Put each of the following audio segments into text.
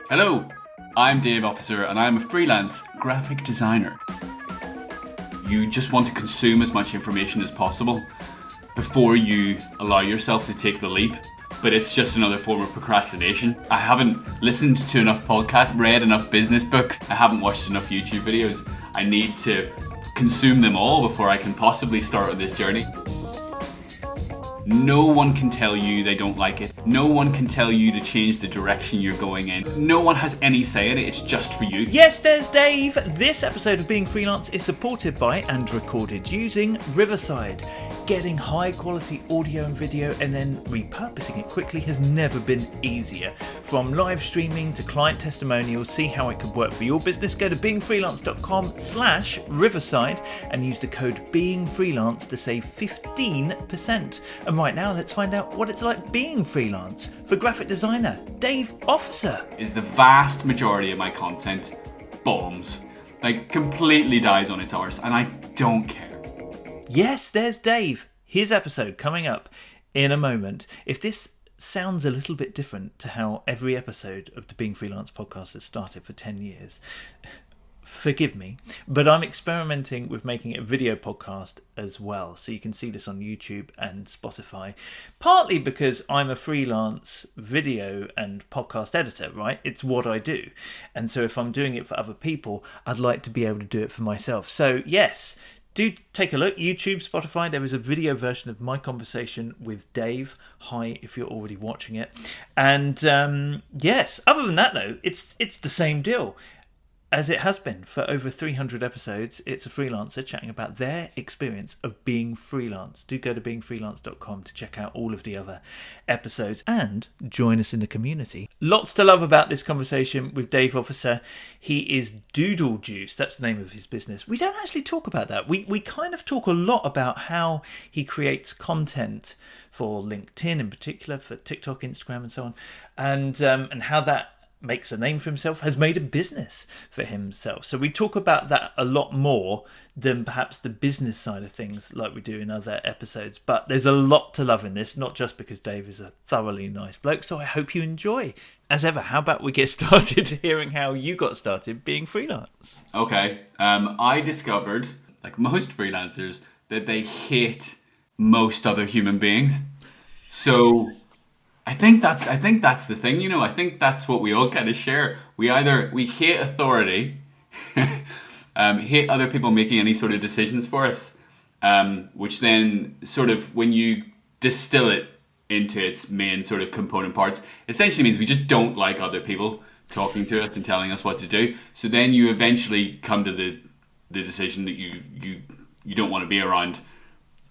Hello, I'm Dave Officer and I'm a freelance graphic designer. You just want to consume as much information as possible before you allow yourself to take the leap, but it's just another form of procrastination. I haven't listened to enough podcasts, read enough business books, I haven't watched enough YouTube videos. I need to consume them all before I can possibly start on this journey. No one can tell you they don't like it. No one can tell you to change the direction you're going in. No one has any say in it, it's just for you. Yes, there's Dave. This episode of Being Freelance is supported by and recorded using Riverside. Getting high quality audio and video and then repurposing it quickly has never been easier. From live streaming to client testimonials, see how it could work for your business. Go to beingfreelance.com/Riverside and use the code BEINGFreelance to save 15%. And right now, let's find out what it's like being freelance for graphic designer Dave Officer. Is the vast majority of my content bombs. Like, completely dies on its arse, and I don't care. Yes, there's Dave. His episode coming up in a moment. If this sounds a little bit different to how every episode of the Being Freelance podcast has started for 10 years, forgive me, but I'm experimenting with making it a video podcast as well. So you can see this on YouTube and Spotify, partly because I'm a freelance video and podcast editor, right? It's what I do. And so if I'm doing it for other people, I'd like to be able to do it for myself. So yes, do take a look. YouTube, Spotify, there is a video version of my conversation with Dave. Hi, if you're already watching it. And yes, other than that though, it's the same deal. As it has been for over 300 episodes, it's a freelancer chatting about their experience of being freelance. Do go to beingfreelance.com to check out all of the other episodes and join us in the community. Lots to love about this conversation with Dave Officer. He is Doodle Juice. That's the name of his business. We don't actually talk about that. We kind of talk a lot about how he creates content for LinkedIn in particular, for TikTok, Instagram and so on, and how that makes a name for himself, has made a business for himself. So we talk about that a lot more than perhaps the business side of things like we do in other episodes. But there's a lot to love in this, not just because Dave is a thoroughly nice bloke. So I hope you enjoy. As ever, how about we get started hearing how you got started being freelance? Okay, I discovered, like most freelancers, that they hate most other human beings. So I think that's the thing, you know. I think that's what we all kind of share. We hate authority, hate other people making any sort of decisions for us, which then sort of, when you distill it into its main sort of component parts, essentially means we just don't like other people talking to us and telling us what to do. So then you eventually come to the decision that you don't want to be around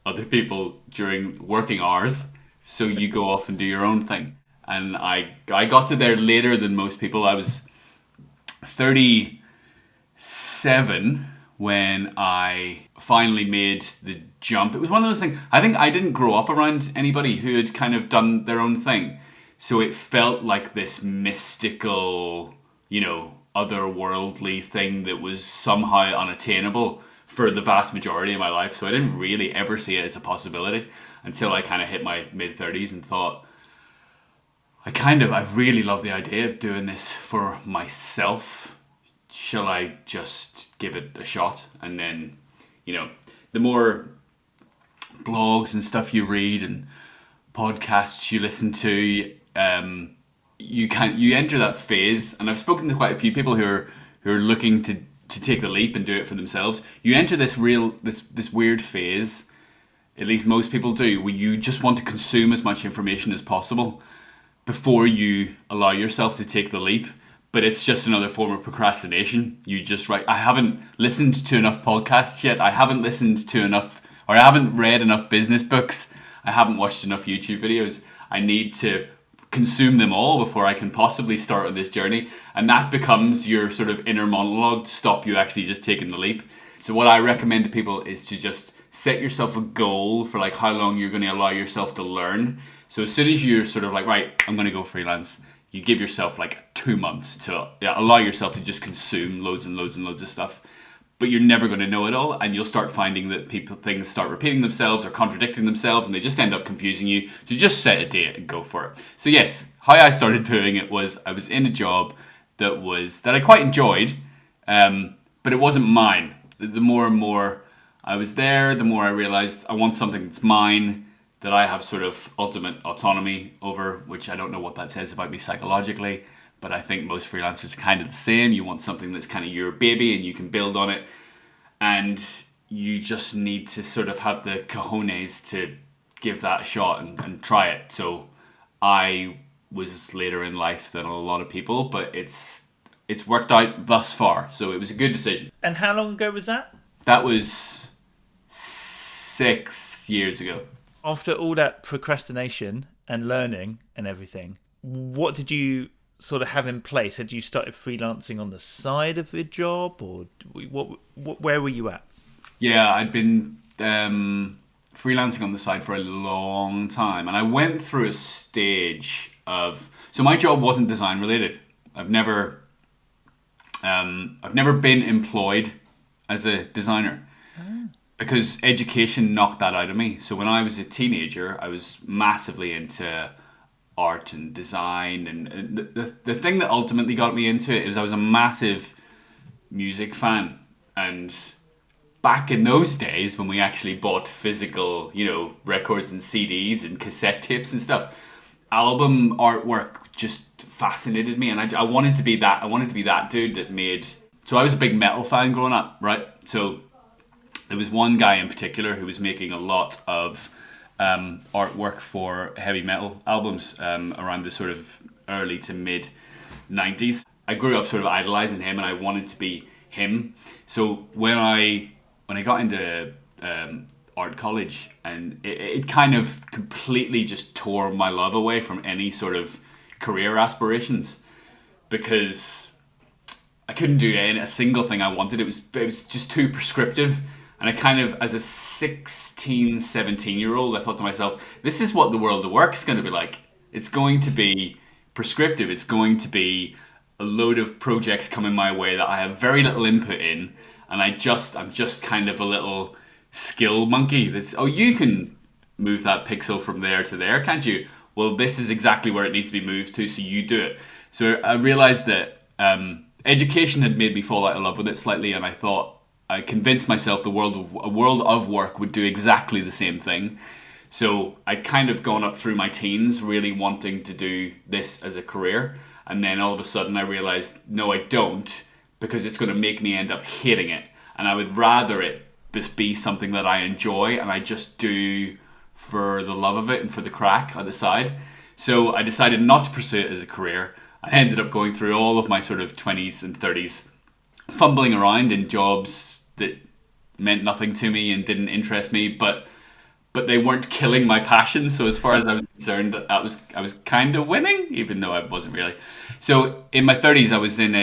other people during working hours. So you go off and do your own thing. And I got to there later than most people. I was 37 when I finally made the jump. It was one of those things. I think I didn't grow up around anybody who had kind of done their own thing. So it felt like this mystical, you know, otherworldly thing that was somehow unattainable for the vast majority of my life. So I didn't really ever see it as a possibility until I kind of hit my mid-30s and thought, I really love the idea of doing this for myself. Shall I just give it a shot? And then, you know, the more blogs and stuff you read and podcasts you listen to, you enter that phase. And I've spoken to quite a few people who are looking to take the leap and do it for themselves. You enter this weird phase, at least most people do, where you just want to consume as much information as possible before you allow yourself to take the leap. But it's just another form of procrastination. I haven't listened to enough podcasts yet. I haven't read enough business books. I haven't watched enough YouTube videos. I need to consume them all before I can possibly start on this journey. And that becomes your sort of inner monologue to stop you actually just taking the leap. So what I recommend to people is to just set yourself a goal for like how long you're going to allow yourself to learn. So as soon as you're sort of like, right, I'm going to go freelance, you give yourself like 2 months to allow yourself to just consume loads and loads and loads of stuff. But you're never going to know it all, and you'll start finding that things start repeating themselves or contradicting themselves, and they just end up confusing you. So just set a date and go for it. So yes, how I started doing it was I was in a job that I quite enjoyed, but it wasn't mine. The more and more I was there, the more I realized I want something that's mine, that I have sort of ultimate autonomy over, which I don't know what that says about me psychologically, but I think most freelancers are kind of the same. You want something that's kind of your baby and you can build on it, and you just need to sort of have the cojones to give that a shot and try it. So I was later in life than a lot of people, but it's worked out thus far, so it was a good decision. And how long ago was that? That was 6 years ago. After all that procrastination and learning and everything, what did you sort of have in place? Had you started freelancing on the side of your job, or where were you at? Yeah, I'd been freelancing on the side for a long time, and I went through a stage of, so my job wasn't design related. I've never been employed as a designer. Because education knocked that out of me. So when I was a teenager, I was massively into art and design. And the thing that ultimately got me into it is I was a massive music fan. And back in those days when we actually bought physical, records and CDs and cassette tapes and stuff, album artwork just fascinated me. And I wanted to be that. I wanted to be that dude that made... So I was a big metal fan growing up, right? So... there was one guy in particular who was making a lot of artwork for heavy metal albums around the sort of early to mid 90s. I grew up sort of idolizing him, and I wanted to be him. So when I got into art college, and it kind of completely just tore my love away from any sort of career aspirations, because I couldn't do a single thing I wanted. It was just too prescriptive. And I kind of, as a 16, 17-year-old, I thought to myself, this is what the world of work is going to be like. It's going to be prescriptive. It's going to be a load of projects coming my way that I have very little input in. And I'm just kind of a little skill monkey. You can move that pixel from there to there, can't you? Well, this is exactly where it needs to be moved to, so you do it. So I realized that education had made me fall out of love with it slightly, and I convinced myself a world of work would do exactly the same thing. So I'd kind of gone up through my teens really wanting to do this as a career. And then all of a sudden I realized, no, I don't, because it's going to make me end up hating it. And I would rather it just be something that I enjoy and I just do for the love of it and for the crack on the side. So I decided not to pursue it as a career. I ended up going through all of my sort of 20s and 30s fumbling around in jobs that meant nothing to me and didn't interest me, but they weren't killing my passion. So as far as I was concerned, I was kind of winning, even though I wasn't really. So in my 30s, I was in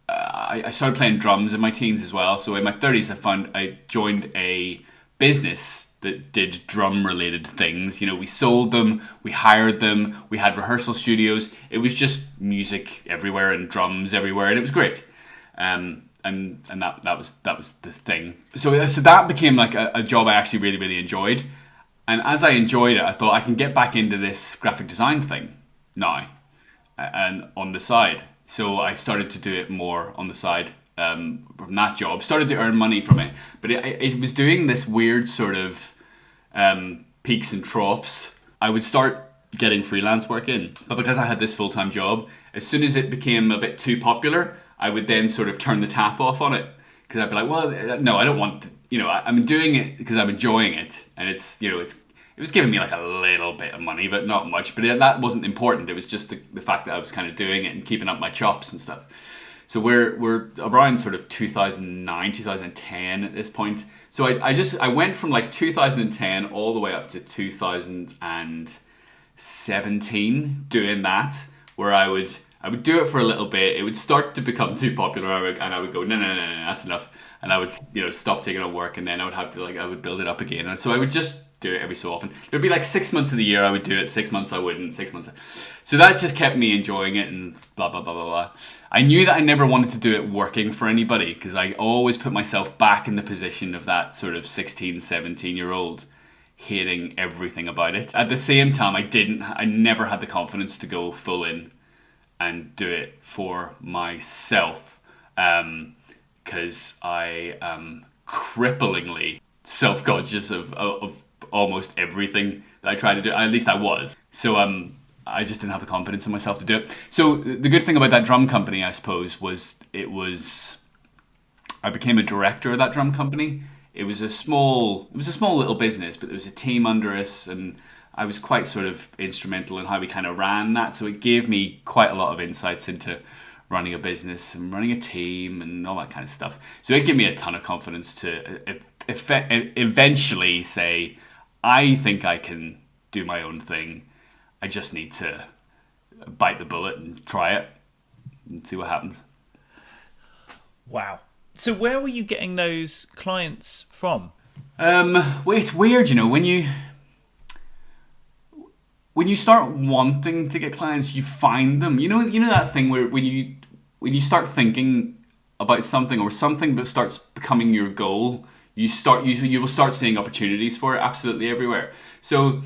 I started playing drums in my teens as well. So in my 30s, I joined a business that did drum related things. We sold them, we hired them, we had rehearsal studios. It was just music everywhere and drums everywhere, and it was great. And that was the thing. So that became like a job I actually really, really enjoyed. And as I enjoyed it, I thought I can get back into this graphic design thing now and on the side. So I started to do it more on the side from that job. Started to earn money from it, but it was doing this weird sort of peaks and troughs. I would start getting freelance work in, but because I had this full-time job, as soon as it became a bit too popular, I would then sort of turn the tap off on it, because I'd be like, well, no, I don't want to, I'm doing it because I'm enjoying it, and it was giving me like a little bit of money, but not much. But that wasn't important. It was just the fact that I was kind of doing it and keeping up my chops and stuff. So we're around sort of 2009, 2010 at this point. So I went from like 2010 all the way up to 2017 doing that, where I would do it for a little bit. It would start to become too popular, and I would go, no, that's enough. And I would, stop taking on work, and then I would have to I would build it up again. And so I would just do it every so often. It would be like 6 months of the year I would do it, 6 months I wouldn't, 6 months. So that just kept me enjoying it and blah, blah, blah, blah, blah. I knew that I never wanted to do it working for anybody, because I always put myself back in the position of that sort of 16, 17-year-old hating everything about it. At the same time, I never had the confidence to go full in and do it for myself, because I am cripplingly self-conscious of almost everything that I try to do. At least I was. So I just didn't have the confidence in myself to do it. So the good thing about that drum company, I suppose, was I became a director of that drum company. It was a small little business, but there was a team under us, and I was quite sort of instrumental in how we kind of ran that. So it gave me quite a lot of insights into running a business and running a team and all that kind of stuff. So it gave me a ton of confidence to eventually say, I think I can do my own thing. I just need to bite the bullet and try it and see what happens. Wow. So where were you getting those clients from? Well, it's weird, when you start wanting to get clients, you find them. You know that thing where when you start thinking about something, or something starts becoming your goal, you will start seeing opportunities for it absolutely everywhere. So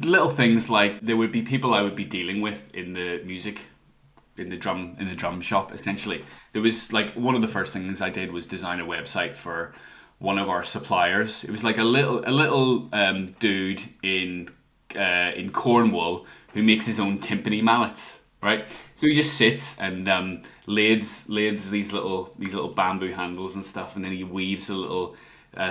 little things like there would be people I would be dealing with in the drum shop. Essentially, there was like one of the first things I did was design a website for one of our suppliers. It was like a little dude in Cornwall who makes his own timpani mallets, right? So he just sits and lades these little bamboo handles and stuff, and then he weaves the little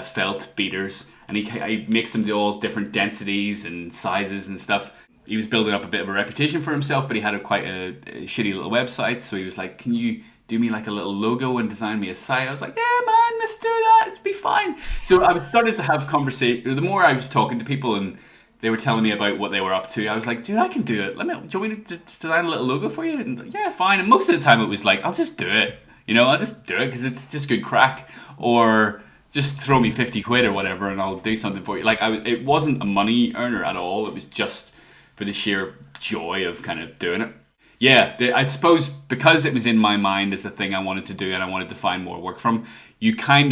felt beaters, and he makes them to all different densities and sizes and stuff. He was building up a bit of a reputation for himself, but he had quite a shitty little website, so he was like, can you do me like a little logo and design me a site? I was like, yeah man, let's do that, it'll be fine. So I started to have conversation. The more I was talking to people and they were telling me about what they were up to, I was like, dude, I can do it. Do you want me to design a little logo for you? And yeah, fine. And most of the time it was like, I'll just do it. I'll just do it because it's just good crack. Or just throw me 50 quid or whatever and I'll do something for you. Like, it wasn't a money earner at all. It was just for the sheer joy of kind of doing it. Yeah, I suppose because it was in my mind as the thing I wanted to do and I wanted to find more work from, you can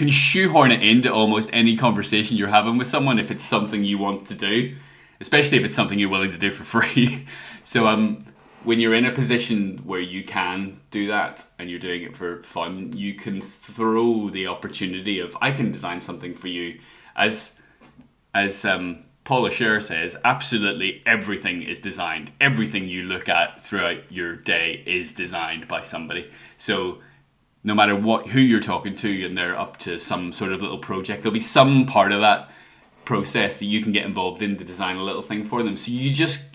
shoehorn it into almost any conversation you're having with someone if it's something you want to do, especially if it's something you're willing to do for free. So when you're in a position where you can do that and you're doing it for fun, you can throw the opportunity of, I can design something for you. As Paula Scher says, absolutely everything is designed. Everything you look at throughout your day is designed by somebody. So no matter who you're talking to and they're up to some sort of little project, there'll be some part of that process that you can get involved in to design a little thing for them. So you just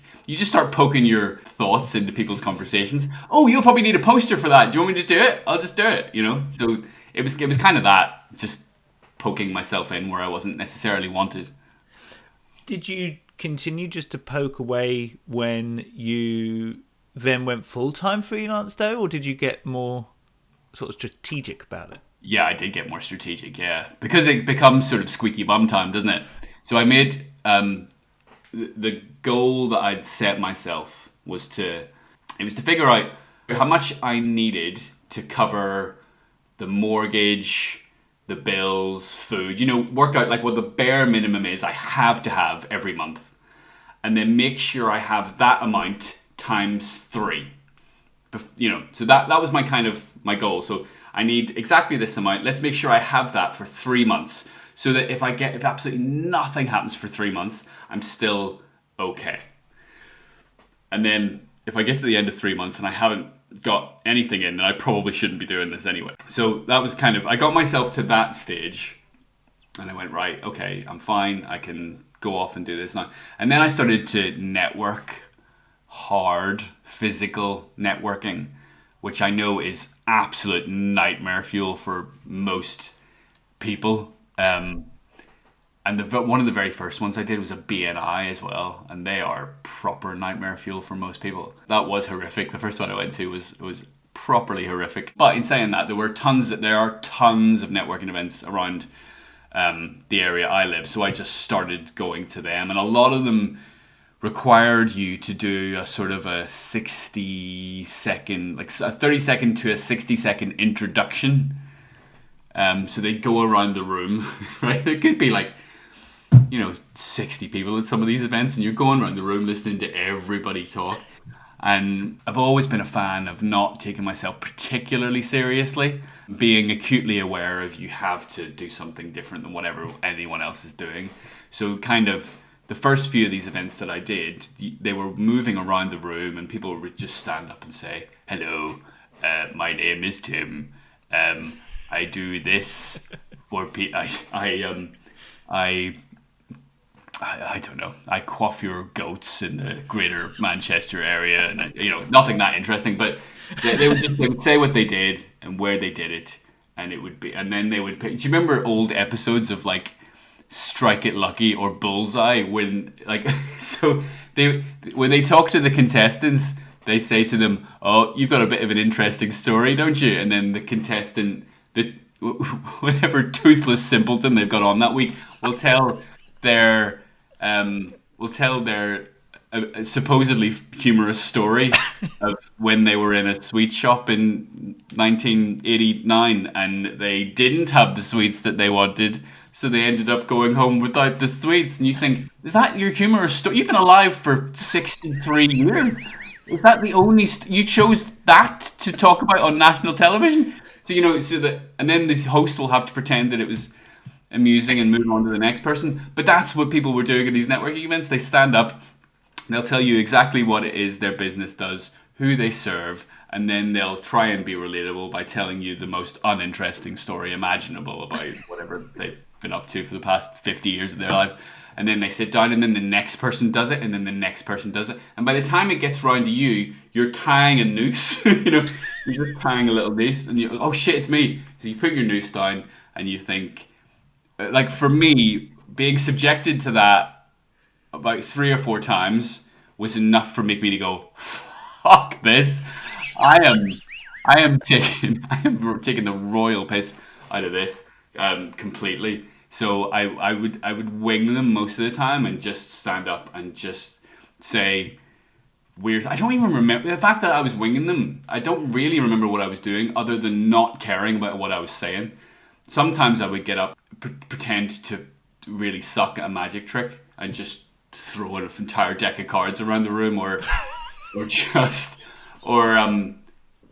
start poking your thoughts into people's conversations. Oh, you'll probably need a poster for that. Do you want me to do it? I'll just do it, So it was kind of that, just poking myself in where I wasn't necessarily wanted. Did you continue just to poke away when you then went full-time freelance though, or did you get more sort of strategic about it? Yeah, I did get more strategic, yeah. Because it becomes sort of squeaky bum time, doesn't it? So I made the goal that I'd set myself was to figure out how much I needed to cover the mortgage, the bills, food, work out like what the bare minimum is I have to have every month. And then make sure I have that amount times 3. So that was my goal. So I need exactly this amount. Let's make sure I have that for 3 months, so that if absolutely nothing happens for 3 months, I'm still okay. And then if I get to the end of 3 months and I haven't got anything in, then I probably shouldn't be doing this anyway. So that was I got myself to that stage and I went, right, okay, I'm fine. I can go off and do this now. And then I started to network, hard physical networking, which I know is absolute nightmare fuel for most people. And one of the very first ones I did was a BNI as well, and they are proper nightmare fuel for most people. That was horrific. The first one I went to was properly horrific. But in saying that, there are tons of networking events around the area I live, so I just started going to them, and a lot of them required you to do a sort of a 60-second, like a 30-second to a 60-second introduction. So they'd go around the room, right? It could be like 60 people at some of these events, and you're going around the room listening to everybody talk. And I've always been a fan of not taking myself particularly seriously, being acutely aware of you have to do something different than whatever anyone else is doing. So kind of the first few of these events that I did, they were moving around the room and people would just stand up and say, hello, my name is Tim. I do this for people. I don't know. I coif your goats in the greater Manchester area, and nothing that interesting. But they would say what they did and where they did it, and it would be. And then they would pick. Do you remember old episodes of like Strike It Lucky or Bullseye when when they talk to the contestants, they say to them, "Oh, you've got a bit of an interesting story, don't you?" And then the contestant, whatever toothless simpleton they've got on that week, will tell their supposedly humorous story of when they were in a sweet shop in 1989 and they didn't have the sweets that they wanted, so they ended up going home without the sweets. And you think, is that your humorous story? You've been alive for 63 years. Is that the only you chose that to talk about on national television? So and then the host will have to pretend that it was amusing and move on to the next person. But that's what people were doing at these networking events. They stand up, they'll tell you exactly what it is their business does, who they serve, and then they'll try and be relatable by telling you the most uninteresting story imaginable about whatever they've been up to for the past 50 years of their life. And then they sit down, and then the next person does it, and then the next person does it. And by the time it gets round to you, you're tying a noose. You're just tying a little noose, and you're, oh shit, it's me. So you put your noose down, and you think, like for me, being subjected to that about 3 or 4 times was enough for me to go, fuck this. I am taking the royal piss out of this completely. So I would wing them most of the time and just stand up and just say weird. I don't even remember the fact that I was winging them. I don't really remember what I was doing other than not caring about what I was saying. Sometimes I would get up, pretend to really suck at a magic trick and just throw an entire deck of cards around the room, or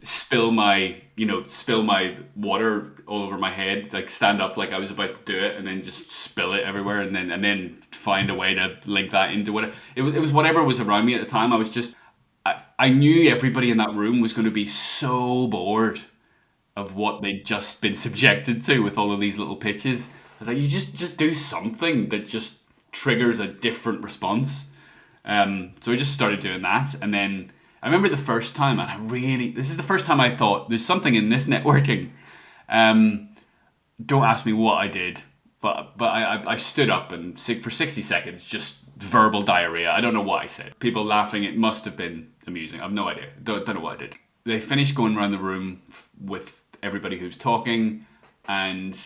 spill my water all over my head, like stand up like I was about to do it and then just spill it everywhere, and then find a way to link that into whatever it was whatever was around me at the time. I knew everybody in that room was going to be so bored of what they'd just been subjected to with all of these little pitches. I was like, you just do something that just triggers a different response. So I just started doing that, and then I remember the first time, and this is the first time I thought, there's something in this networking. Don't ask me what I did, but I stood up and for 60 seconds, just verbal diarrhea. I don't know what I said. People laughing, it must have been amusing. I've no idea. Don't know what I did. They finished going around the room with everybody who's talking, and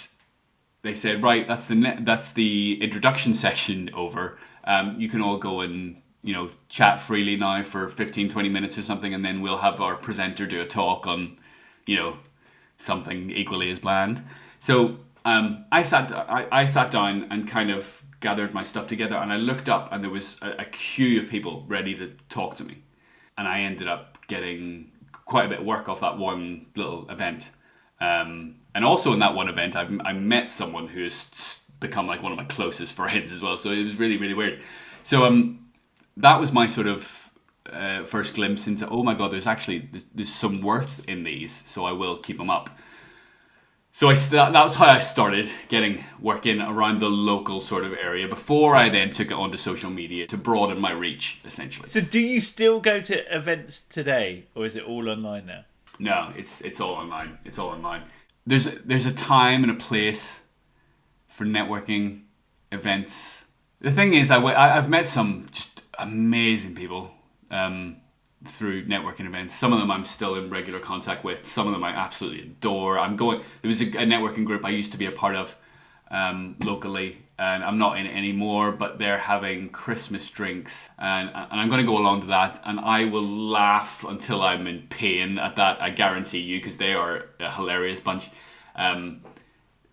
they said, right, that's the introduction section over. You can all go and chat freely now for 15-20 minutes or something, and then we'll have our presenter do a talk on something equally as bland. So I sat down and kind of gathered my stuff together, and I looked up, and there was a queue of people ready to talk to me, and I ended up getting quite a bit of work off that one little event. And also in that one event, I met someone who has become like one of my closest friends as well. So it was really, really weird. So that was my sort of first glimpse into, oh my God, there's some worth in these. So I will keep them up. So that was how I started getting work in around the local sort of area before I then took it onto social media to broaden my reach, essentially. So do you still go to events today, or is it all online now? No, it's all online. It's all online. There's a time and a place for networking events. The thing is, I've met some just amazing people through networking events. Some of them I'm still in regular contact with. Some of them I absolutely adore. There was a networking group I used to be a part of locally, and I'm not in it anymore, but they're having Christmas drinks, and I'm going to go along to that, and I will laugh until I'm in pain at that, I guarantee you, because they are a hilarious bunch.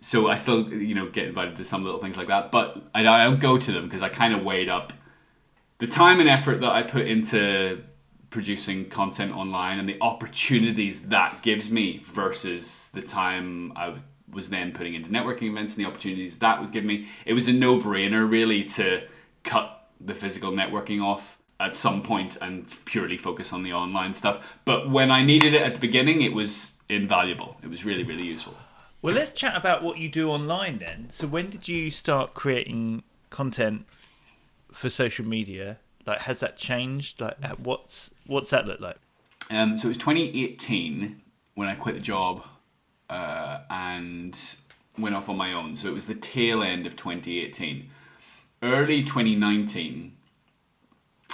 So I still, get invited to some little things like that, but I don't go to them because I kind of weighed up the time and effort that I put into producing content online and the opportunities that gives me versus the time I was then putting into networking events and the opportunities that was giving me. It was a no-brainer really to cut the physical networking off at some point and purely focus on the online stuff. But when I needed it at the beginning, it was invaluable. It was really, really useful. Well, let's chat about what you do online then. So when did you start creating content for social media? Like, has that changed? Like, what's that look like? So it was 2018 when I quit the job and went off on my own. So it was the tail end of 2018. Early 2019,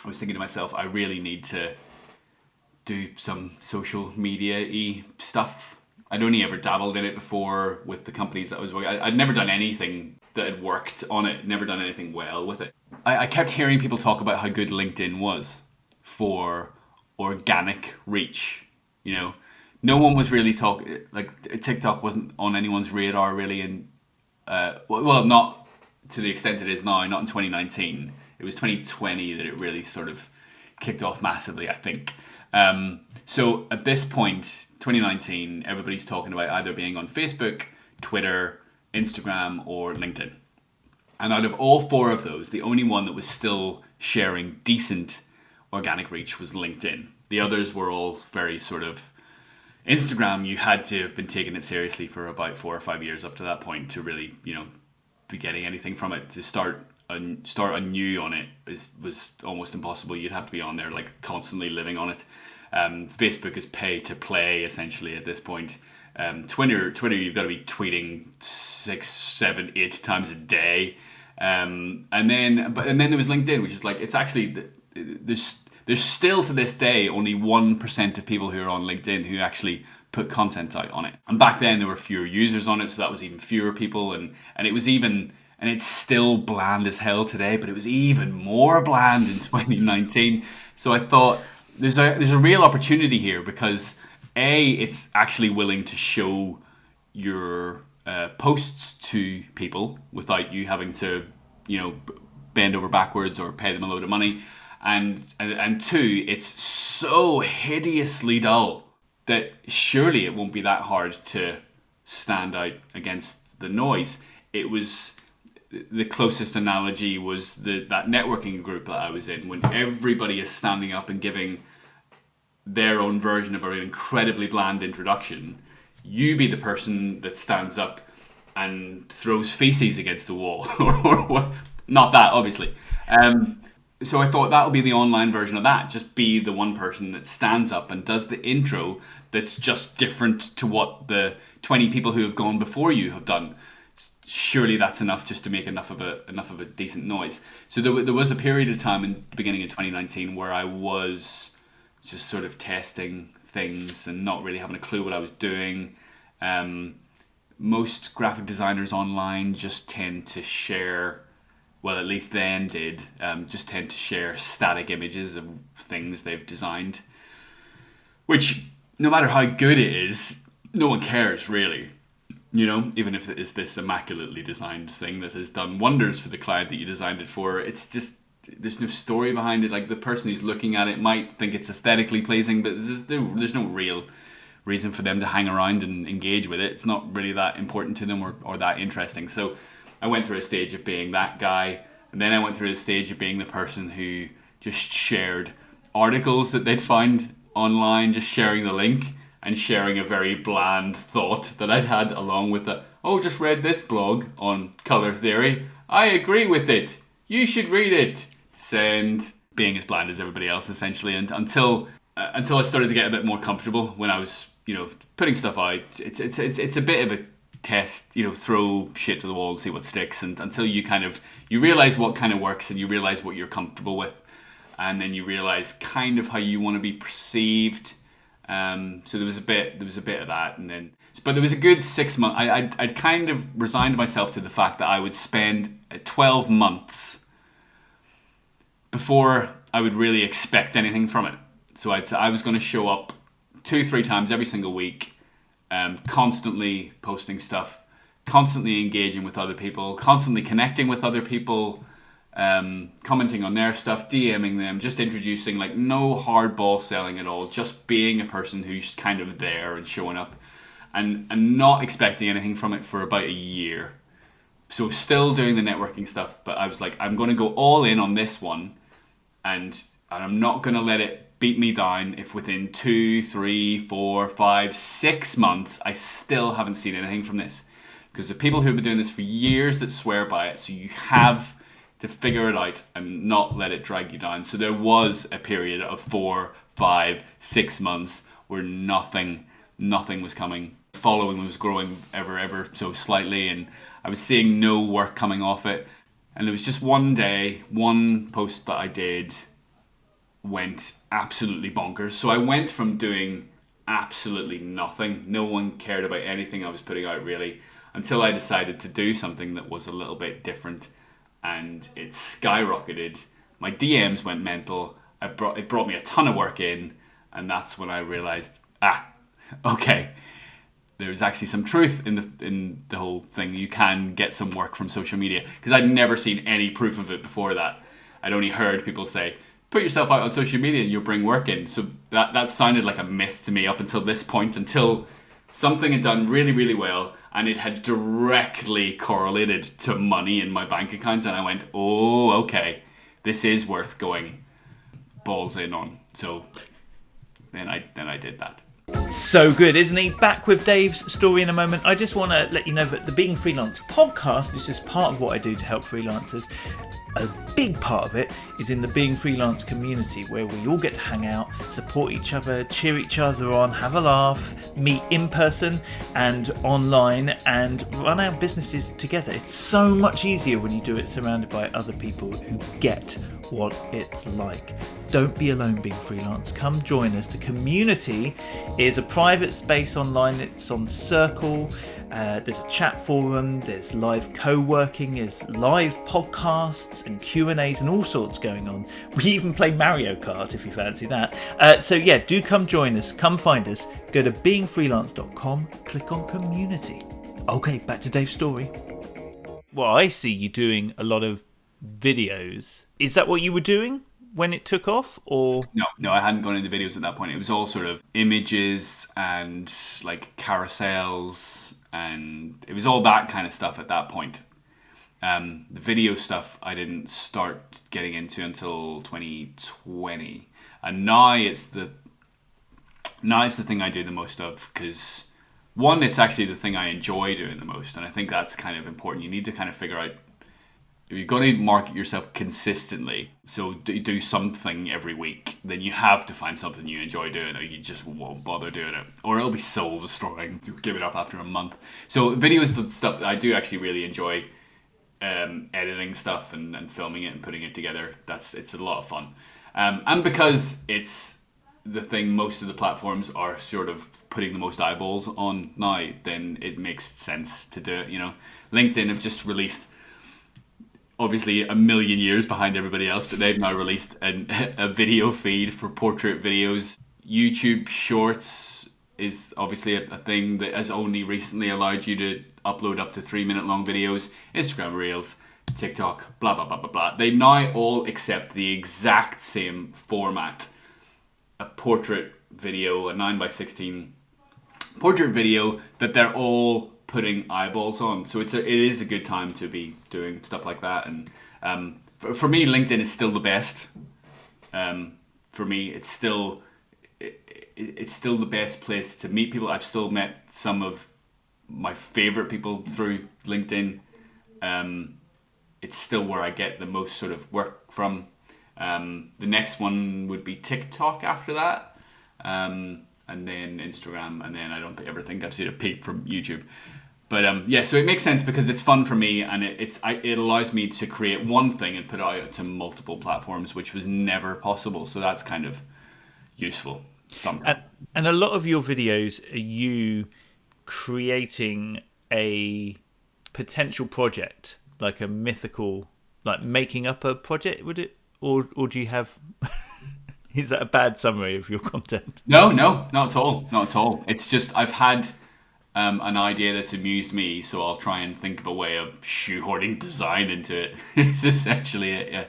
I was thinking to myself, I really need to do some social media-y stuff. I'd only ever dabbled in it before with the companies that I was working. I'd never done anything that had worked on it, never done anything well with it. I kept hearing people talk about how good LinkedIn was for organic reach. No one was really talking, like TikTok wasn't on anyone's radar really, and well, not to the extent it is now, not in 2019. It was 2020 that it really sort of kicked off massively, I think. So at this point, 2019, everybody's talking about either being on Facebook, Twitter, Instagram, or LinkedIn. And out of all four of those, the only one that was still sharing decent organic reach was LinkedIn. The others were all very sort of... Instagram, you had to have been taking it seriously for about 4 or 5 years up to that point to really, be getting anything from it. To start anew on it was almost impossible. You'd have to be on there like constantly living on it. Facebook is pay to play essentially at this point. Twitter, you've got to be tweeting 6, 7, 8 times a day. And then there was LinkedIn, which is like, it's actually, there's still to this day only 1% of people who are on LinkedIn who actually put content out on it. And back then there were fewer users on it, so that was even fewer people, and it was even, and it's still bland as hell today, but it was even more bland in 2019. So I thought there's a real opportunity here because it's actually willing to show your posts to people without you having to, bend over backwards or pay them a load of money. And two, it's so hideously dull that surely it won't be that hard to stand out against the noise. It was, the closest analogy was that networking group that I was in, when everybody is standing up and giving their own version of an incredibly bland introduction. You be the person that stands up and throws feces against the wall, or what? Not that, obviously. So I thought that would be the online version of that. Just be the one person that stands up and does the intro that's just different to what the 20 people who have gone before you have done. Surely that's enough just to make enough of a decent noise. So there was a period of time in the beginning of 2019 where I was just sort of testing things and not really having a clue what I was doing. Most graphic designers online just tend to share, well, at least then did, just tend to share static images of things they've designed, which, no matter how good it is, no one cares, really. Even if it is this immaculately designed thing that has done wonders for the client that you designed it for, it's just, there's no story behind it. Like, the person who's looking at it might think it's aesthetically pleasing, but there's no real reason for them to hang around and engage with it. It's not really that important to them or that interesting. So I went through a stage of being that guy, and then I went through a stage of being the person who just shared articles that they'd find online, just sharing the link and sharing a very bland thought that I'd had along with just read this blog on colour theory. I agree with it. You should read it. Send. Being as bland as everybody else, essentially, and until I started to get a bit more comfortable when I was, putting stuff out. It's a bit of a test, throw shit to the wall and see what sticks, and until you realize what kind of works and you realize what you're comfortable with, and then you realize kind of how you want to be perceived. So there was a bit of that, and then, but there was a good 6 months. I'd kind of resigned myself to the fact that I would spend 12 months before I would really expect anything from it. So I was going to show up 2-3 times every single week, constantly posting stuff constantly engaging with other people, constantly connecting with other people, commenting on their stuff, DMing them, just introducing, like no hardball selling at all, just being a person who's kind of there and showing up, and not expecting anything from it for about a year. So still doing the networking stuff, but I was like, I'm going to go all in on this one, and I'm not going to let it beat me down if within 2, 3, 4, 5, 6 months I still haven't seen anything from this. Because the people who've been doing this for years that swear by it, so you have to figure it out and not let it drag you down. So there was a period of 4, 5, 6 months where nothing was coming. The following was growing ever so slightly, and I was seeing no work coming off it. And it was just one day, one post that I did went absolutely bonkers. So I went from doing absolutely nothing, no one cared about anything I was putting out really, until I decided to do something that was a little bit different, and it skyrocketed. My DMs went mental. It brought me a ton of work in, and that's when I realized, okay, there's actually some truth in the whole thing. You can get some work from social media, because I'd never seen any proof of it before that. I'd only heard people say, put yourself out on social media and you'll bring work in. So that sounded like a myth to me up until this point, until something had done really, really well, and it had directly correlated to money in my bank account, and I went, oh, okay, this is worth going balls in on. So then I did that. So good, isn't he? Back with Dave's story in a moment. I just want to let you know that the Being Freelance podcast is just part of what I do to help freelancers. A big part of it is in the Being Freelance community, where we all get to hang out, support each other, cheer each other on, have a laugh, meet in person and online, and run our businesses together. It's so much easier when you do it surrounded by other people who get what it's like. Don't be alone being freelance. Come join us. The community is a private space online. It's on Circle. There's a chat forum, there's live co-working, there's live podcasts and Q&As and all sorts going on. We even play Mario Kart if you fancy that. So yeah, do come join us, come find us. Go to beingfreelance.com, click on community. Okay, back to Dave's story. Well, I see you doing a lot of videos. Is that what you were doing when it took off, or? No, I hadn't gone into videos at that point. It was all sort of images and like carousels, and it was all that kind of stuff at that point. The video stuff I didn't start getting into until 2020, and now it's the thing I do the most of, because one, it's actually the thing I enjoy doing the most, and I think that's kind of important. You need to kind of figure out, if you're going to market yourself consistently, so do something every week, then you have to find something you enjoy doing, or you just won't bother doing it, or it'll be soul destroying. You'll give it up after a month. So video is the stuff that I do actually really enjoy, editing stuff and filming it and putting it together. It's a lot of fun, and because it's the thing most of the platforms are sort of putting the most eyeballs on now, then it makes sense to do it. You know, LinkedIn have just released, obviously a million years behind everybody else, but they've now released a video feed for portrait videos. YouTube Shorts is obviously a thing that has only recently allowed you to upload up to 3-minute long videos. Instagram Reels, TikTok, blah, blah, blah, blah, blah. They now all accept the exact same format. A portrait video, a 9:16 portrait video that they're all putting eyeballs on. So it is a good time to be doing stuff like that. And for me, LinkedIn is still the best. For me, it's still the best place to meet people. I've still met some of my favorite people through LinkedIn. It's still where I get the most sort of work from. The next one would be TikTok after that. And then Instagram, and then I don't ever think I've seen a peep from YouTube. But yeah, so it makes sense because it's fun for me, and it allows me to create one thing and put it out to multiple platforms, which was never possible. So that's kind of useful. And a lot of your videos are you creating a potential project, like a mythical, like making up a project, would it? Or do you have... Is that a bad summary of your content? No, not at all. Not at all. It's just I've had an idea that's amused me, so I'll try and think of a way of shoehorning design into it. It's essentially it, yeah.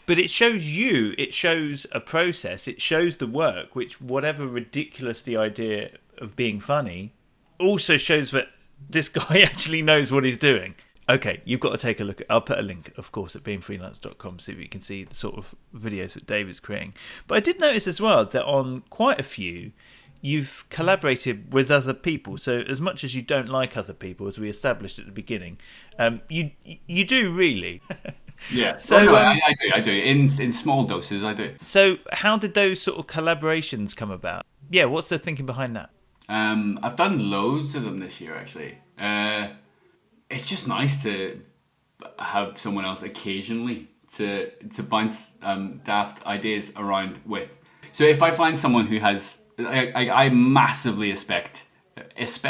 But it shows a process, it shows the work, which, whatever ridiculous the idea of being funny, also shows that this guy actually knows what he's doing. Okay, you've got to take a look. I'll put a link, of course, at beingfreelance.com so you can see the sort of videos that David's creating. But I did notice as well that on quite a few, you've collaborated with other people. So as much as you don't like other people, as we established at the beginning, you do really. Yeah, so no, I do. In small doses, I do. So how did those sort of collaborations come about? Yeah, what's the thinking behind that? I've done loads of them this year, actually. It's just nice to have someone else occasionally to bounce daft ideas around with. So if I find someone who has, I massively respect. It's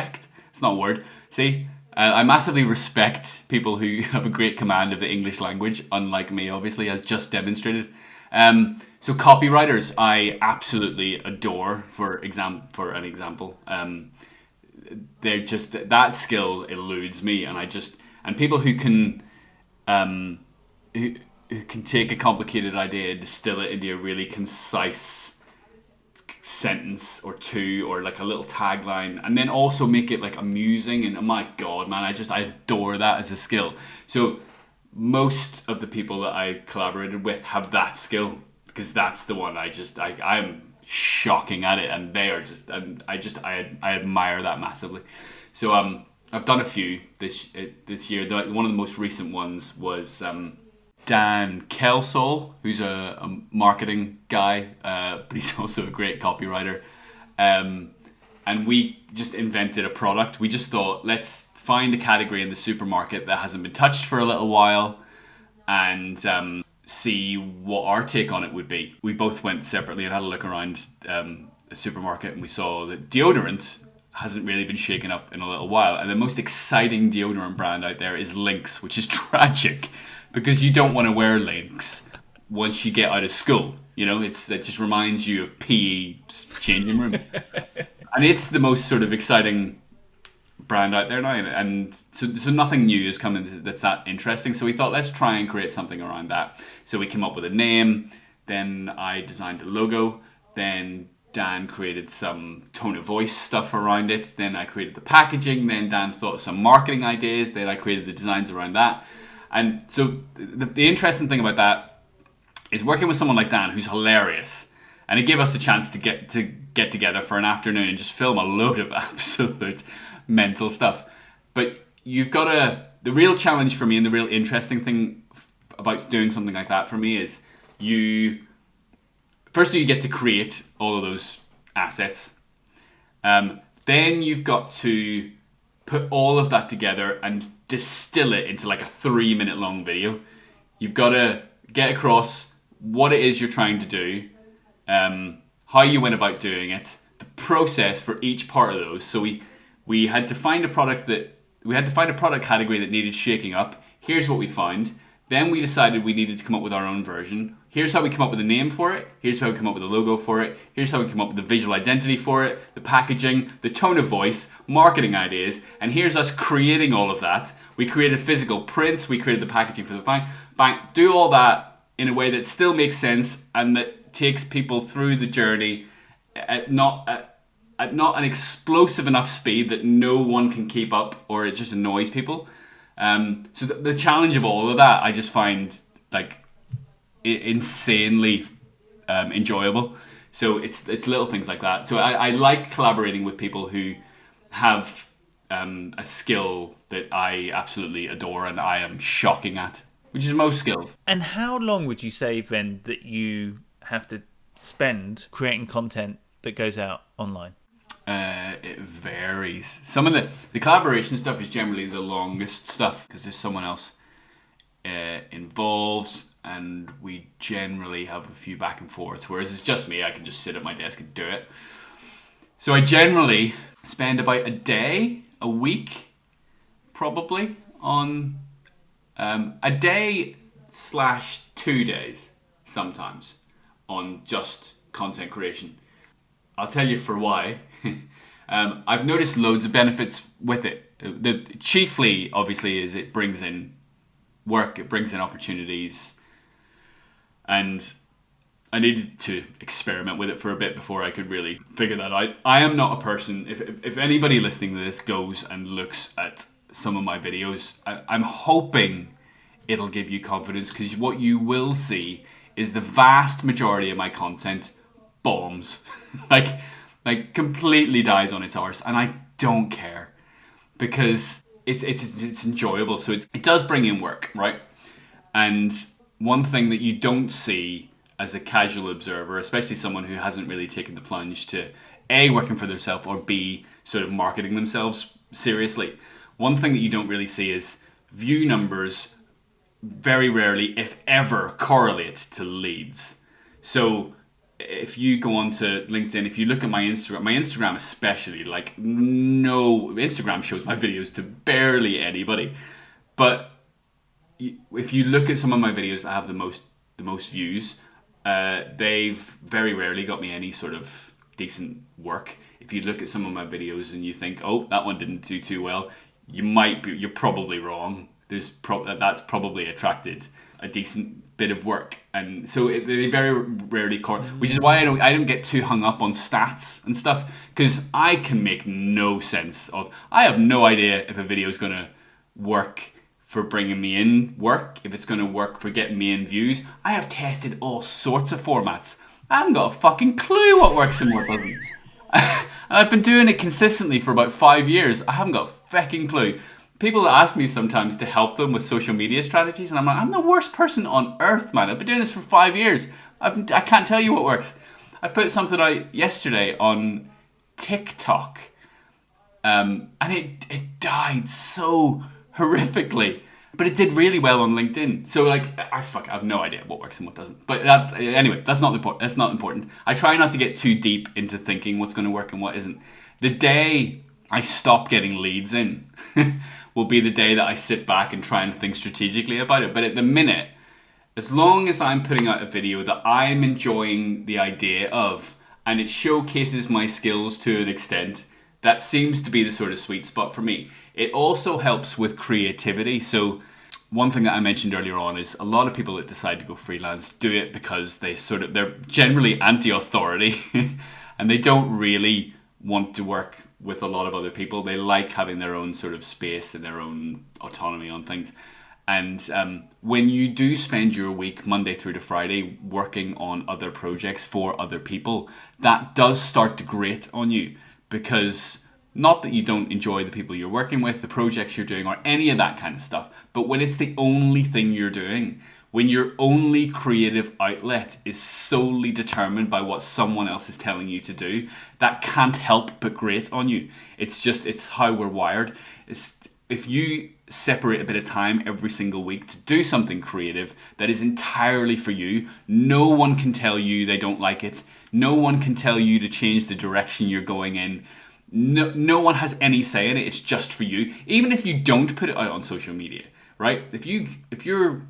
not a word. See. I massively respect people who have a great command of the English language, unlike me, obviously, as just demonstrated. So copywriters, I absolutely adore. For an example, they're just, that skill eludes me, and people who can who can take a complicated idea and distill it into a really concise sentence or two, or like a little tagline, and then also make it like amusing. And oh my god, man, I adore that as a skill. So most of the people that I collaborated with have that skill, because that's the one I'm shocking at it, and they are just, and I admire that massively. So I've done a few this year. One of the most recent ones was Dan Kelsall, who's a marketing guy, but he's also a great copywriter. And we just invented a product. We just thought, let's find a category in the supermarket that hasn't been touched for a little while, and see what our take on it would be. We both went separately and had a look around the supermarket, and we saw that deodorant hasn't really been shaken up in a little while. And the most exciting deodorant brand out there is Lynx, which is tragic, because you don't want to wear Lynx once you get out of school. You know, it just reminds you of PE changing rooms. And it's the most sort of exciting brand out there now. And so nothing new has come in that's that interesting. So we thought, let's try and create something around that. So we came up with a name. Then I designed a logo. Then Dan created some tone of voice stuff around it. Then I created the packaging. Then Dan thought of some marketing ideas. Then I created the designs around that. And so the interesting thing about that is working with someone like Dan, who's hilarious, and it gave us a chance to get together for an afternoon and just film a load of absolute mental stuff. But you've got the real challenge for me, and the real interesting thing about doing something like that for me is you get to create all of those assets. Then you've got to put all of that together and distill it into like a 3-minute long video. You've got to get across what it is you're trying to do, how you went about doing it, the process for each part of those. So we had to find a product category that needed shaking up. Here's what we found. Then we decided we needed to come up with our own version. Here's how we come up with a name for it. Here's how we come up with a logo for it. Here's how we come up with the visual identity for it, the packaging, the tone of voice, marketing ideas. And here's us creating all of that. We created physical prints. We created the packaging for the bank. Do all that in a way that still makes sense and that takes people through the journey at not an explosive enough speed that no one can keep up, or it just annoys people. So the challenge of all of that, I just find like insanely enjoyable. So it's little things like that. So I like collaborating with people who have a skill that I absolutely adore and I am shocking at, which is most skills. And how long would you say then that you have to spend creating content that goes out online? It varies. Some of the collaboration stuff is generally the longest stuff because there's someone else involved, and we generally have a few back and forth. Whereas it's just me, I can just sit at my desk and do it. So I generally spend about a week, probably, on a day / 2 days, sometimes, on just content creation. I'll tell you for why. I've noticed loads of benefits with it. The chiefly, obviously, is it brings in work, it brings in opportunities, and I needed to experiment with it for a bit before I could really figure that out. I am not a person, if anybody listening to this goes and looks at some of my videos, I'm hoping it'll give you confidence, because what you will see is the vast majority of my content bombs. like completely dies on its arse, and I don't care, because it's enjoyable. So it does bring in work, right? And one thing that you don't see as a casual observer, especially someone who hasn't really taken the plunge to A, working for themselves, or B, sort of marketing themselves seriously, one thing that you don't really see is view numbers very rarely, if ever, correlate to leads. So if you go onto LinkedIn, if you look at my Instagram especially, Instagram shows my videos to barely anybody. But if you look at some of my videos that have the most views, they've very rarely got me any sort of decent work. If you look at some of my videos and you think, oh, that one didn't do too well, you're probably wrong. That's probably attracted a decent bit of work, and so they very rarely which is why I don't get too hung up on stats and stuff, because I can make no sense of. I have no idea if a video is going to work for bringing me in work, if it's going to work for getting me in views. I have tested all sorts of formats. I haven't got a fucking clue what works and what doesn't. And I've been doing it consistently for about 5 years. I haven't got a fucking clue. People ask me sometimes to help them with social media strategies, and I'm like, I'm the worst person on earth, man. I've been doing this for 5 years. I can't tell you what works. I put something out yesterday on TikTok, and it died so horrifically, but it did really well on LinkedIn. So I have no idea what works and what doesn't. But anyway, that's not important. I try not to get too deep into thinking what's going to work and what isn't. The day I stop getting leads in will be the day that I sit back and try and think strategically about it. But at the minute, as long as I'm putting out a video that I'm enjoying the idea of, and it showcases my skills to an extent, that seems to be the sort of sweet spot for me. It also helps with creativity. So one thing that I mentioned earlier on is a lot of people that decide to go freelance do it because they're generally anti-authority and they don't really want to work with a lot of other people. They like having their own sort of space and their own autonomy on things. And when you do spend your week Monday through to Friday working on other projects for other people, that does start to grate on you, because not that you don't enjoy the people you're working with, the projects you're doing, or any of that kind of stuff, but when it's the only thing you're doing, when your only creative outlet is solely determined by what someone else is telling you to do, that can't help but grate on you. It's how we're wired. If you separate a bit of time every single week to do something creative that is entirely for you, no one can tell you they don't like it. No one can tell you to change the direction you're going in. No one has any say in it. It's just for you. Even if you don't put it out on social media, right? If you're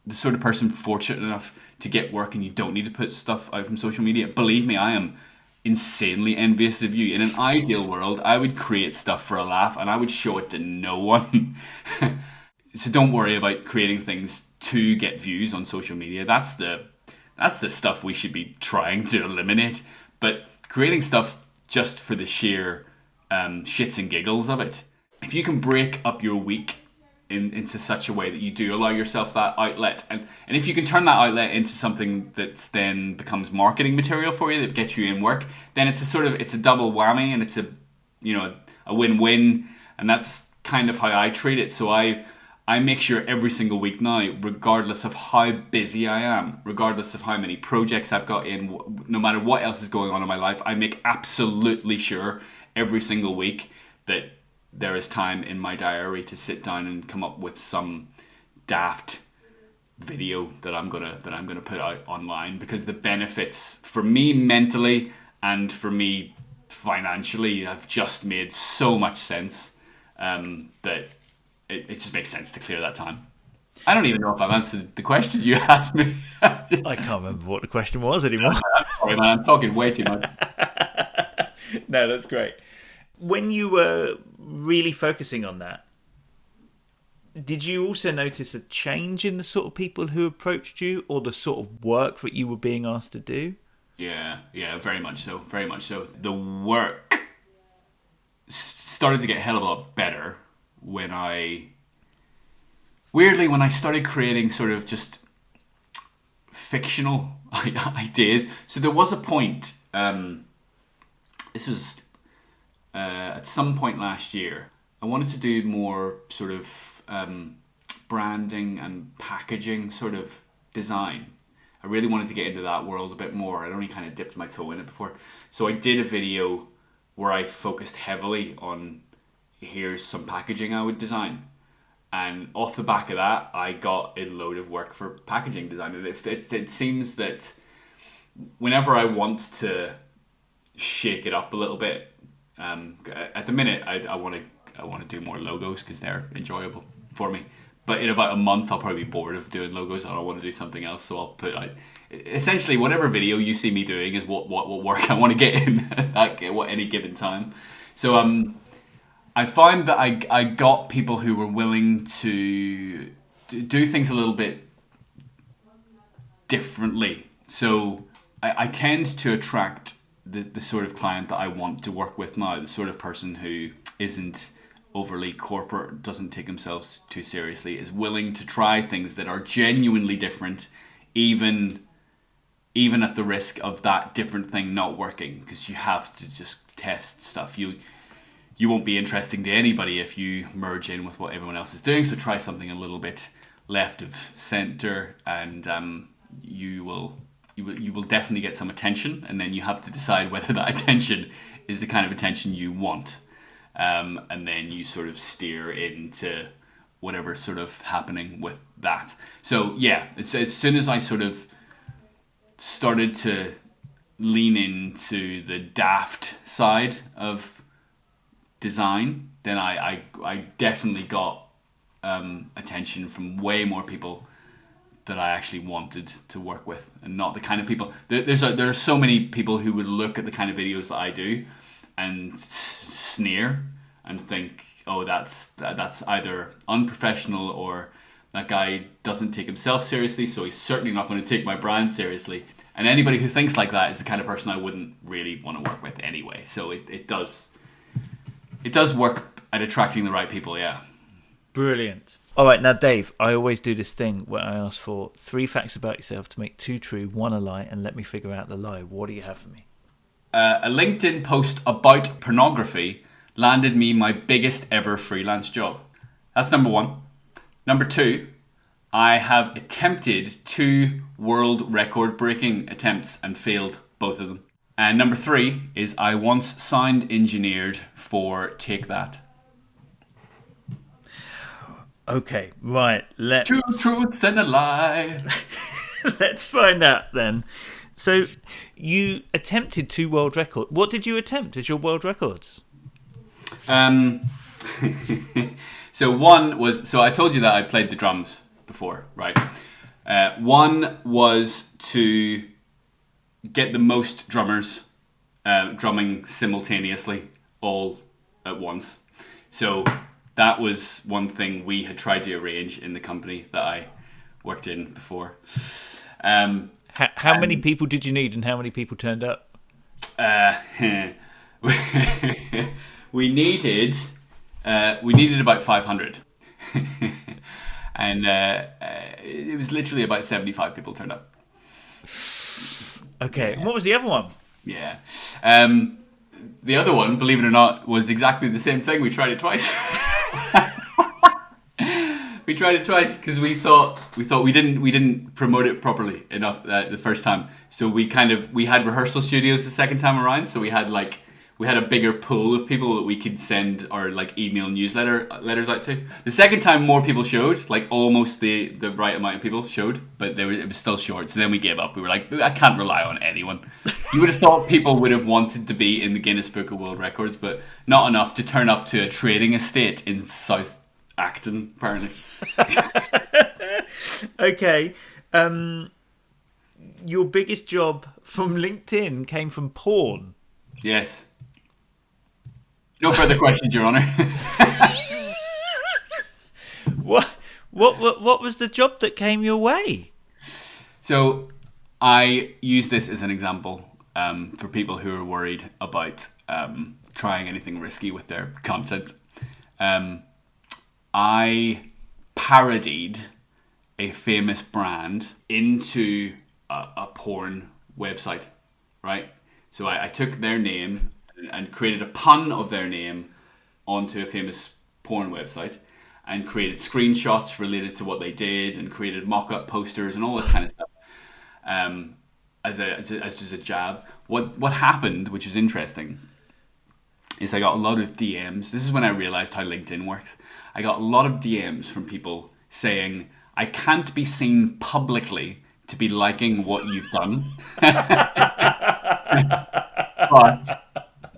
the sort of person fortunate enough to get work and you don't need to put stuff out from social media, believe me, I am insanely envious of you. In an ideal world, I would create stuff for a laugh and I would show it to no one. So don't worry about creating things to get views on social media. That's the stuff we should be trying to eliminate. But creating stuff just for the sheer shits and giggles of it. If you can break up your week into such a way that you do allow yourself that outlet, and if you can turn that outlet into something that then becomes marketing material for you that gets you in work, then it's a double whammy, and it's a win-win. And that's kind of how I treat it. So I make sure every single week now, regardless of how busy I am, regardless of how many projects I've got in, no matter what else is going on in my life, I make absolutely sure every single week that there is time in my diary to sit down and come up with some daft video that I'm gonna put out online, because the benefits for me mentally and for me financially have just made so much sense that it just makes sense to clear that time. I don't even know if I've answered the question you asked me. I can't remember what the question was anymore. Sorry, man, I'm talking way too much. No, that's great. When you were really focusing on that, did you also notice a change in the sort of people who approached you or the sort of work that you were being asked to do? Yeah, very much so, very much so. The work started to get a hell of a lot better when I started creating sort of just fictional ideas. So there was a point, this was at some point last year, I wanted to do more sort of branding and packaging sort of design. I really wanted to get into that world a bit more. I'd only kind of dipped my toe in it before. So I did a video where I focused heavily on here's some packaging I would design. And off the back of that, I got a load of work for packaging design. And it seems that whenever I want to shake it up a little bit, at the minute I want to do more logos because they're enjoyable for me. But in about a month, I'll probably be bored of doing logos and I want to do something else. So I'll put out essentially whatever video you see me doing is what work I want to get in at any given time. So I find that I got people who were willing to do things a little bit differently. So I tend to attract the sort of client that I want to work with now, the sort of person who isn't overly corporate, doesn't take themselves too seriously, is willing to try things that are genuinely different, even at the risk of that different thing not working, because you have to just test stuff. You won't be interesting to anybody if you merge in with what everyone else is doing, so try something a little bit left of center, and you will definitely get some attention, and then you have to decide whether that attention is the kind of attention you want. And then you sort of steer into whatever's sort of happening with that. So yeah, as soon as I sort of started to lean into the daft side of design, then I definitely got attention from way more people that I actually wanted to work with, and not the kind of people. There are so many people who would look at the kind of videos that I do and sneer and think, oh, that's either unprofessional or that guy doesn't take himself seriously, so he's certainly not going to take my brand seriously. And anybody who thinks like that is the kind of person I wouldn't really want to work with anyway. So it does work at attracting the right people, yeah. Brilliant. All right, now Dave, I always do this thing where I ask for 3 facts about yourself to make 2 true, 1 a lie, and let me figure out the lie. What do you have for me? A LinkedIn post about pornography landed me my biggest ever freelance job. That's number 1. Number 2, I have attempted 2 world record breaking attempts and failed both of them. And number 3 is I once sound engineered for Take That. Okay, right. 2 truths and a lie. Let's find out then. So you attempted 2 world records. What did you attempt as your world records? So one was, so I told you that I played the drums before, right? One was to get the most drummers drumming simultaneously all at once. So that was one thing we had tried to arrange in the company that I worked in before. How many people did you need, and how many people turned up? We needed about 500, and it was literally about 75 people turned up. Okay, and what was the other one? Yeah, the other one, believe it or not, was exactly the same thing. We tried it twice. We tried it twice because we thought we didn't promote it properly enough the first time. So we had rehearsal studios the second time around. So we had a bigger pool of people that we could send our email letters out to. The second time more people showed, almost the right amount of people showed, but it was still short. So then we gave up. We were like, I can't rely on anyone. You would have thought people would have wanted to be in the Guinness Book of World Records, but not enough to turn up to a trading estate in South Acton, apparently. Okay. Your biggest job from LinkedIn came from porn. Yes. No further questions, Your Honour. What was the job that came your way? So I use this as an example for people who are worried about trying anything risky with their content. I parodied a famous brand into a porn website, right? So I took their name and created a pun of their name onto a famous porn website and created screenshots related to what they did and created mock-up posters and all this kind of stuff as just a jab. What happened, which was interesting, is I got a lot of DMs. This is when I realized how LinkedIn works. I got a lot of DMs from people saying, I can't be seen publicly to be liking what you've done.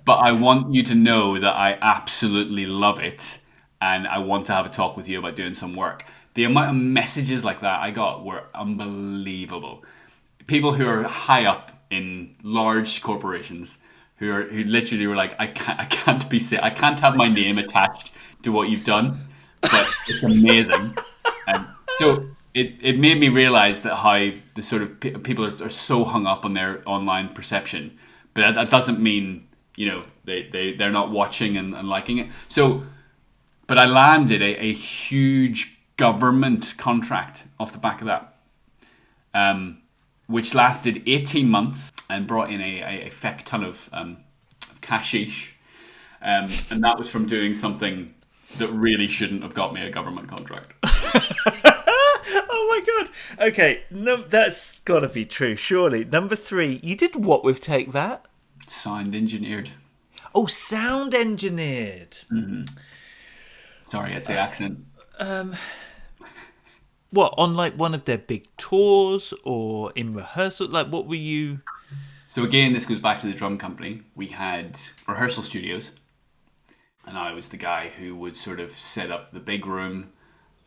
But I want you to know that I absolutely love it and I want to have a talk with you about doing some work. The amount of messages like that I got were unbelievable. People who are high up in large corporations who literally were like, I can't be seen. I can't have my name attached to what you've done, but it's amazing. And so it made me realize that how the sort of people are so hung up on their online perception, but that doesn't mean, you know, they're not watching and liking it. So, but I landed a huge government contract off the back of that, which lasted 18 months and brought in a feck ton of cashish. And that was from doing something that really shouldn't have got me a government contract. Oh my god. Okay, no, that's got to be true, surely. Number 3, you did what with Take That? Sound engineered. Oh, sound engineered. Mm-hmm. Sorry, it's the accent. What, on like one of their big tours or in rehearsal? Like, what were you... So again, this goes back to the drum company. We had rehearsal studios, and I was the guy who would sort of set up the big room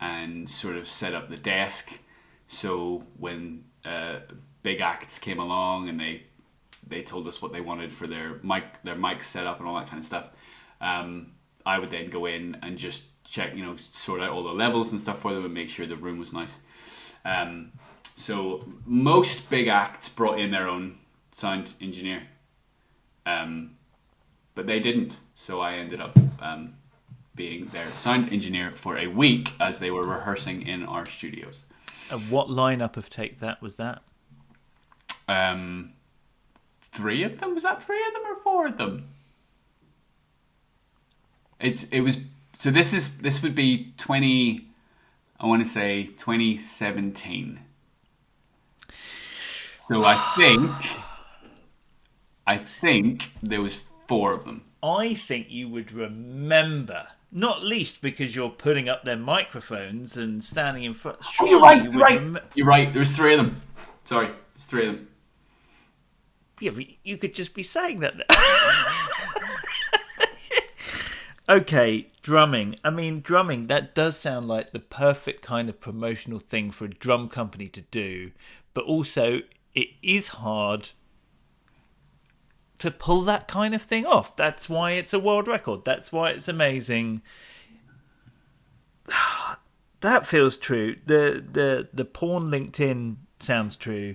and sort of set up the desk. So when big acts came along and they told us what they wanted for their mic setup and all that kind of stuff, I would then go in and just check, you know, sort out all the levels and stuff for them and make sure the room was nice. So most big acts brought in their own sound engineer, but they didn't. So I ended up being their sound engineer for a week as they were rehearsing in our studios. And what lineup of Take That was that? 3 of them? Was that 3 of them or 4 of them? It was. So this would be 2017. So I think there was 4 of them. I think you would remember, not least because you're putting up their microphones and standing in front. Oh, you're right. You're right. There was 3 of them. Sorry, there's 3 of them. Yeah, but you could just be saying that. Okay, drumming. I mean, drumming, that does sound like the perfect kind of promotional thing for a drum company to do. But also, it is hard to pull that kind of thing off. That's why it's a world record. That's why it's amazing. That feels true. The porn LinkedIn sounds true.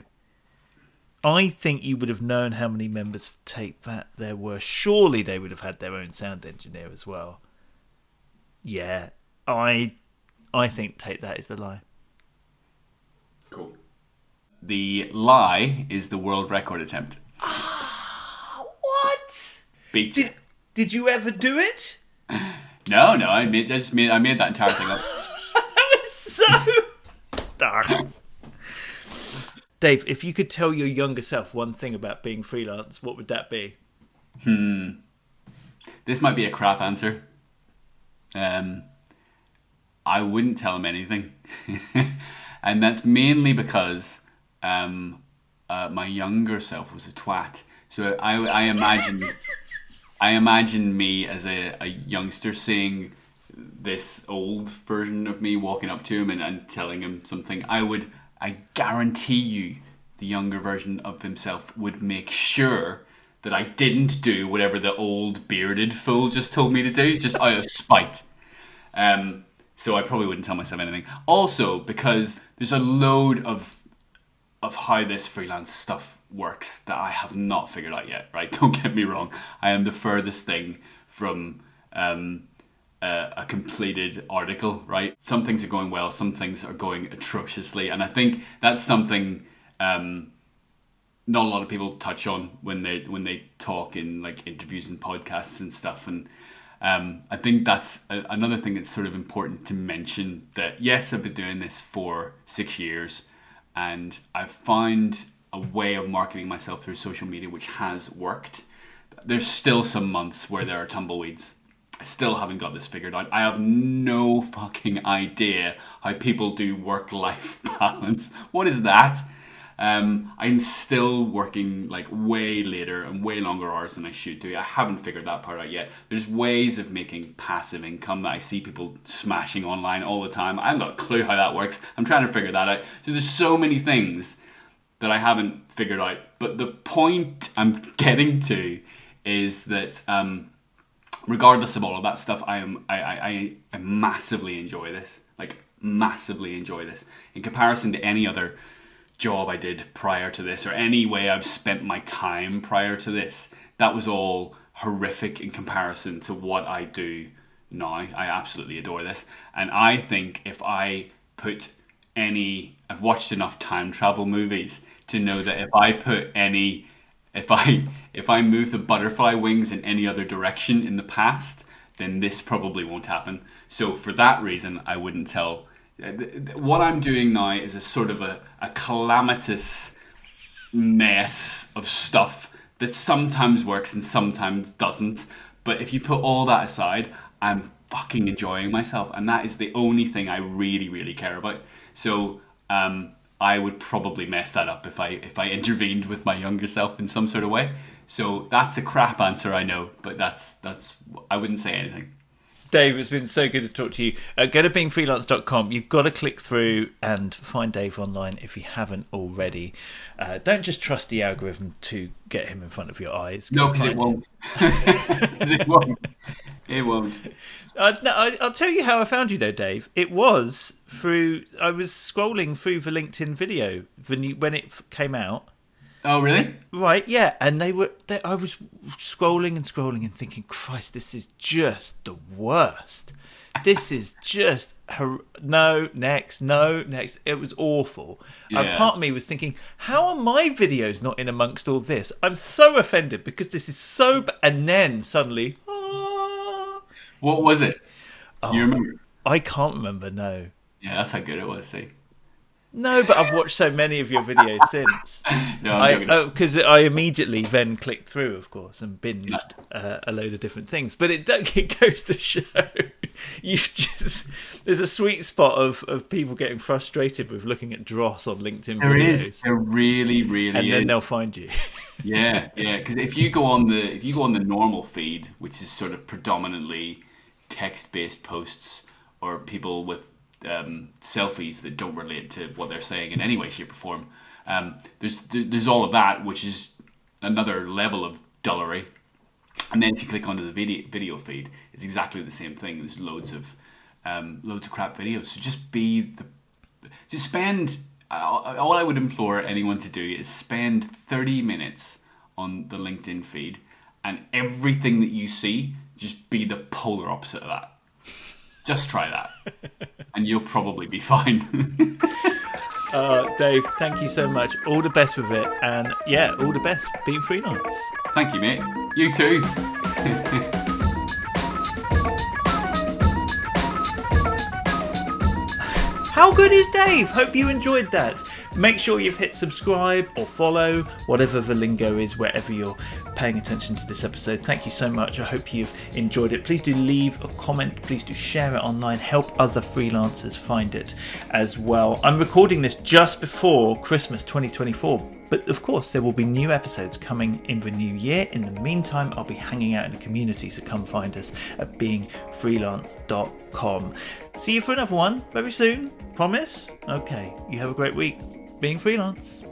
I think you would have known how many members of Take That there were. Surely they would have had their own sound engineer as well. Yeah, I think Take That is the lie. Cool. The lie is the world record attempt. What? Beat you. Did you ever do it? No. I made that entire thing up. That was so dark. Dave, if you could tell your younger self one thing about being freelance, what would that be? This might be a crap answer. I wouldn't tell him anything. And that's mainly because my younger self was a twat. So I imagine me as a youngster seeing this old version of me walking up to him and telling him something. I guarantee you the younger version of himself would make sure that I didn't do whatever the old bearded fool just told me to do, just out of spite. So I probably wouldn't tell myself anything. Also, because there's a load of how this freelance stuff works that I have not figured out yet, right? Don't get me wrong. I am the furthest thing from a completed article, right? Some things are going well, some things are going atrociously. And I think that's something not a lot of people touch on when they talk in like interviews and podcasts and stuff. And I think that's another thing that's sort of important to mention, that yes, I've been doing this for 6 years and I've found a way of marketing myself through social media which has worked. There's still some months where there are tumbleweeds. I still haven't got this figured out. I have no fucking idea how people do work-life balance. What is that? I'm still working like way later and way longer hours than I should do. I haven't figured that part out yet. There's ways of making passive income that I see people smashing online all the time. I haven't got a clue how that works. I'm trying to figure that out. So there's so many things that I haven't figured out. But the point I'm getting to is that regardless of all of that stuff, I massively enjoy this. Like massively enjoy this. In comparison to any other job I did prior to this, or any way I've spent my time prior to this, that was all horrific in comparison to what I do now. I absolutely adore this. And I think if I put I've watched enough time travel movies to know that if I move the butterfly wings in any other direction in the past, then this probably won't happen. So for that reason, I wouldn't tell. What I'm doing now is a sort of a calamitous mess of stuff that sometimes works and sometimes doesn't. But if you put all that aside, I'm fucking enjoying myself, and that is the only thing I really, really care about. So I would probably mess that up if I intervened with my younger self in some sort of way. So that's a crap answer, I know, but that's I wouldn't say anything. Dave, it's been so good to talk to you. Go to beingfreelance.com. You've got to click through and find Dave online if you haven't already. Don't just trust the algorithm to get him in front of your eyes. No, because it won't. It won't. It won't. I'll tell you how I found you though, Dave. It was I was scrolling through the LinkedIn video when it came out. Oh, really? Right, yeah. And I was scrolling and thinking, Christ, this is just the worst. This is just, no, next. It was awful. Yeah. Part of me was thinking, how are my videos not in amongst all this? I'm so offended because this is so, and then suddenly, What was it? You remember? I can't remember, no. Yeah, that's how good it was, see? No, but I've watched so many of your videos since. No, I'm joking. Because I immediately then clicked through, of course, and binged a load of different things. But it goes to show there's a sweet spot of people getting frustrated with looking at dross on LinkedIn There videos. is. There really, really is. And then they'll find you. Yeah. Because if you go on the normal feed, which is sort of predominantly text-based posts or people with selfies that don't relate to what they're saying in any way, shape, or form. There's all of that, which is another level of dullery. And then if you click onto the video feed, it's exactly the same thing. There's loads of crap videos. So just spend. All I would implore anyone to do is spend 30 minutes on the LinkedIn feed, and everything that you see, just be the polar opposite of that. Just try that, and you'll probably be fine. Dave, thank you so much. All the best with it, and yeah, all the best being freelance. Thank you, mate. You too. How good is Dave? Hope you enjoyed that. Make sure you've hit subscribe or follow, whatever the lingo is, wherever you're paying attention to this episode. Thank you so much. I hope you've enjoyed it. Please do leave a comment. Please do share it online. Help other freelancers find it as well. I'm recording this just before Christmas 2024. But of course, there will be new episodes coming in the new year. In the meantime, I'll be hanging out in the community, so come find us at beingfreelance.com. See you for another one very soon. Promise? Okay, you have a great week. Being freelance.